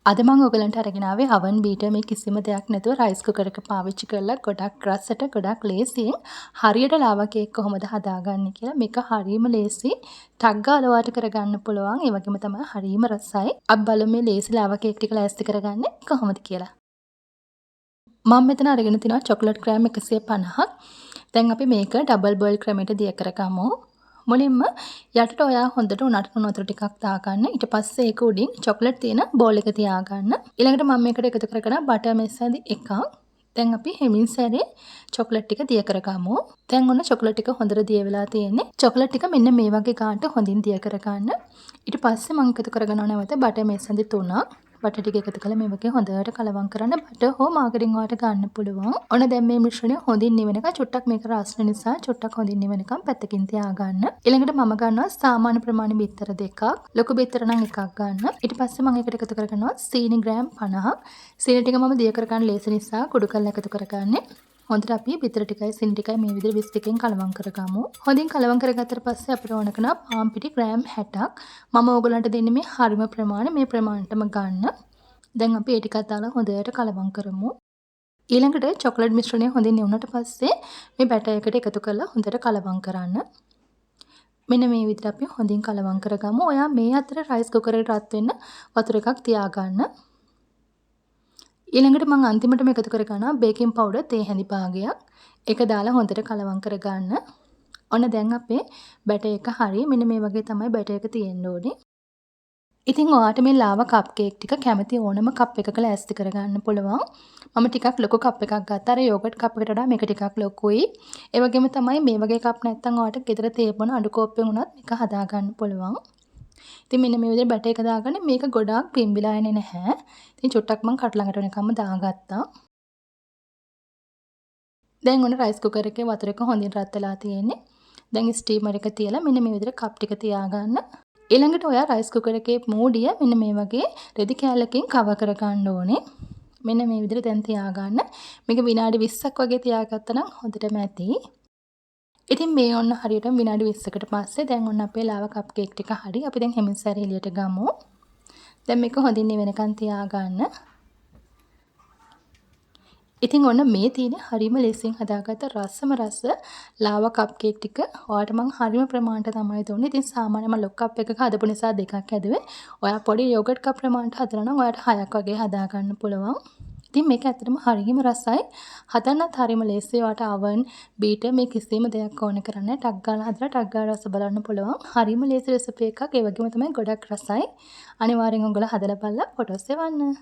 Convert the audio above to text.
අද මම ඔයගලන්ට අරගෙන ආවේ oven beater මේ කිසිම දෙයක් නැතුව රයිස් කුකර් එක පාවිච්චි කරලා ගොඩක් රසට ගොඩක් ලේසියෙන් හරියට ලාවා කේක් කොහොමද හදාගන්නේ කියලා. මේක හරියම ලේසි. ටක් ගාලා ඔයාලට කරගන්න පුළුවන්. ඒ වගේම තමයි හරියම රසයි. අපි බලමු මේ ලේසි ලාවා කේක් ටික ලෑස්ති කරගන්නේ කොහොමද කියලා. මම මෙතන අරගෙන තිනවා චොකලට් ක්‍රෑම් 150ක්. දැන් අපි මේක ඩබල් බොයිල් ක්‍රමයට දිය කරගමු. මුලින්ම යටට ඔයා හොඳට උණට ලුණු වතුර ටිකක් දාගන්න. ඊට පස්සේ ඒක උඩින් චොකලට් තියෙන බෝල් එක තියාගන්න. ඊළඟට මම මේකට එකතු කරගෙන බටර් මෙස්සඳි එකක්. දැන් අපි හෙමින් සැරේ චොකලට් ටික දිය කරගමු. දැන් ඔන්න චොකලට් ටික හොඳට දිය වෙලා තියෙන්නේ. චොකලට් ටික මෙන්න මේ වගේ ගානට හොඳින් දිය කරගන්න. ඊට පස්සේ මම එකතු කරගන්නවා නැවත බටර් මෙස්සඳි 3ක්. බටර් ටික එකතු කරලා මේ වගේ හොඳට කලවම් කරන්න. බටර් හෝ මාගරින් ඔයාලට ගන්න පුළුවන්. ඔන්න දැන් මේ මිශ්‍රණය හොඳින් නිවෙනකන් චුට්ටක් මේක රස්න නිසා චුට්ටක් හොඳින් නිවෙනකන් පැත්තකින් තියාගන්න. ඊළඟට මම ගන්නවා සාමාන්‍ය ප්‍රමාණය බිත්තර දෙකක්. ලොකු බිත්තර නම් එකක් ගන්න. ඊට පස්සේ මම ඒකට එකතු කරගන්නවා සීනි ග්‍රෑම් 50ක්. සීනි ටික මම දිය කරගන්න ලේසි නිසා කුඩු කරලා එකතු කරගන්නේ. හොඳට අපි බිත්තර ටිකයි සීනි ටිකයි මේ විදිහට විස්කකින් කලවම් කරගමු. හොඳින් කලවම් කරගත්තට පස්සේ අපිට ඕන කරන පාන් පිටි ග්‍රෑම් 60ක්. මම ඕගලන්ට දෙන්නේ මේ හරිම ප්‍රමාණය මේ ප්‍රමාණයටම ගන්න. දැන් අපි ඒ ටිකක් දාලා හොඳට කලවම් කරමු. ඊළඟට චොකලට් මිශ්‍රණය හොඳින් නිවුනට පස්සේ මේ බැටර් එකට එකතු කරලා හොඳට කලවම් කරන්න. මෙන්න මේ විදිහට අපි හොඳින් කලවම් කරගමු. ඔයා මේ අතර රයිස් කුකරේට රත් වෙන්න වතුර එකක් තියාගන්න. ඊළඟට මම අන්තිමටම එකතු කරගන්නවා බේකින් පවුඩර් තේ හැඳි භාගයක්. ඒක දාලා හොඳට කලවම් කරගන්න. ඔන්න දැන් අපේ බැටර් එක හරිය. මෙන්න මේ වගේ තමයි බැටර් එක තියෙන්න ඕනේ. ඉතින් ඔයාට මේ ලාවා කප් කේක් ටික කැමති ඕනම කප් එකක ලෑස්ති කරගන්න පුළුවන්. මම ටිකක් ලොකු කප් එකක් ගත්තා. අර යෝගට් කප් එකට වඩා මේක ටිකක් ලොකුයි. ඒ වගේම තමයි මේ වගේ කප් නැත්තම් ඔයාට ගෙදර තේබන අඩු කෝප්පෙන් උනත් මේක හදාගන්න පුළුවන්. ඉතින් මෙන්න මේ විදිහට බැටර් එක දාගන්න. මේක ගොඩාක් පිම්බිලා යන්නේ නැහැ. ඉතින් චුට්ටක් මම කට ළඟට වෙනකම්ම දාගත්තා. දැන් ඔන්න රයිස් කුකර් එකේ වතුර එක හොඳින් රත් වෙලා තියෙන්නේ. දැන් ස්ටීමර් එක තියලා මෙන්න මේ විදිහට කප් ටික තියාගන්න. ඊළඟට ඔයා රයිස් කුකර් එකේ මූඩිය මෙන්න මේ වගේ රෙදි කෑල්ලකින් කවර් කරගන්න ඕනේ. මෙන්න මේ විදිහට දැන් තියාගන්න. මේක විනාඩි 20ක් වගේ තියාගත්තා නම් හොඳටම ඇති. ඉතින් මේ ඔන්න හරියටම විනාඩි 20කට පස්සේ දැන් ඔන්න අපේ ලාවා කප් කේක් ටික හරි. අපි දැන් හැමින් සැරේ එළියට ගමු. දැන් මේක හොඳින් නිවෙනකන් තියාගන්න. ඉතින් ඔන්න මේ තියෙන හරිම ලේසියෙන් හදාගත්ත රසම රස ලාවා කප් කේක් ටික ඔයාලට මම හරිම ප්‍රමාණයට තමයි දුන්නේ. ඉතින් සාමාන්‍යයෙන් මම ලොකු කප් එකක හදපු නිසා දෙකක් හැදුවේ. ඔයා පොඩි යෝගට් කප් ප්‍රමාණයට හදලා නම් ඔයාලට 6ක් වගේ හදාගන්න පුළුවන්. ඉතින් මේක ඇත්තටම හරිම රසයි. හදන්නත් හරිම ලේසියි. ඔයාලට oven beater මේ කිසිම දෙයක් ඕන කරන්නේ නැහැ. ටක් ගාලා හදලා ටක් ගාලා රස බලන්න පුළුවන්. හරිම ලේසි රෙසිපි එකක්. ඒ වගේම තමයි ගොඩක් රසයි. අනිවාර්යෙන් ඔයගොල්ලෝ හදලා බලලා ෆොටෝස් එවන්න.